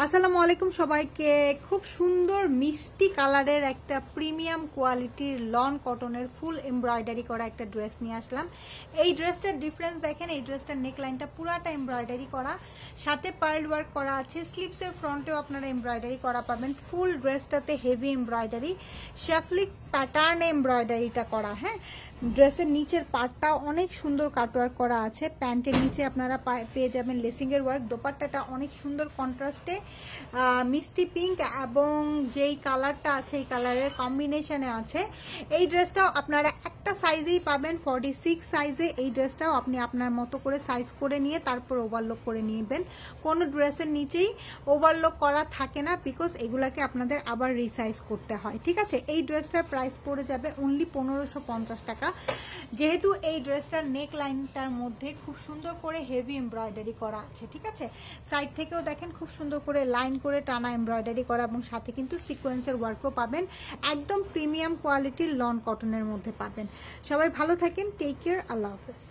আসসালামু আলাইকুম সবাইকে। খুব সুন্দর মিষ্টি কালারের একটা প্রিমিয়াম কোয়ালিটির লন কটনের ফুল এমব্রয়ডারি করা একটা ড্রেস নিয়ে আসলাম। এই ড্রেসটার ডিফারেন্স দেখেন, এই ড্রেসটার নেকলাইনটা পুরাটা এমব্রয়ডারি করা, সাথে পার্ল ওয়ার্ক করা আছে। স্লিভসের ফ্রন্টেও আপনারা এমব্রয়ডারি করা পাবেন। ফুল ড্রেসটাতে হেভি এমব্রয়ডারি, শেফলিক প্যাটার্নে এমব্রয়ডারিটা করা। হ্যাঁ, ড্রেসের নিচের পার্টটা অনেক সুন্দর কাটওয়ার্ক করা আছে। প্যান্টের নিচে আপনারা পেয়ে যাবেন লেসিংয়ের ওয়ার্ক। দোপাট্টাটা অনেক সুন্দর কন্ট্রাস্টে মিষ্টি পিঙ্ক এবং যেই কালারটা আছে এই কালারের কম্বিনেশনে আছে। এই ড্রেসটাও আপনারা একটা সাইজেই পাবেন, 46 সাইজে। এই ড্রেসটাও আপনি আপনার মতো করে সাইজ করে নিয়ে তারপর ওভারলক করে নিবেন। কোনো ড্রেসের নিচেই ওভারলক করা থাকে না, বিকজ এগুলাকে আপনাদের আবার রিসাইজ করতে হয়। ঠিক আছে, এই ড্রেসটার প্রাইস পড়ে যাবে অনলি 1550 টাকা। যেহেতু এই ড্রেসটার নেক লাইনটার মধ্যে খুব সুন্দর করে হেভি এমব্রয়ডারি করা আছে। ঠিক আছে, সাইড থেকেও দেখেন খুব সুন্দর করে লাইন করে টানা এমব্রয়ডারি করা, এবং সাথে কিন্তু সিকোয়েন্সের ওয়ার্কও পাবেন। একদম প্রিমিয়াম কোয়ালিটির লন কটনের মধ্যে পাবেন। সবাই ভালো থাকেন, টেক কেয়ার, আল্লাহ হাফেজ।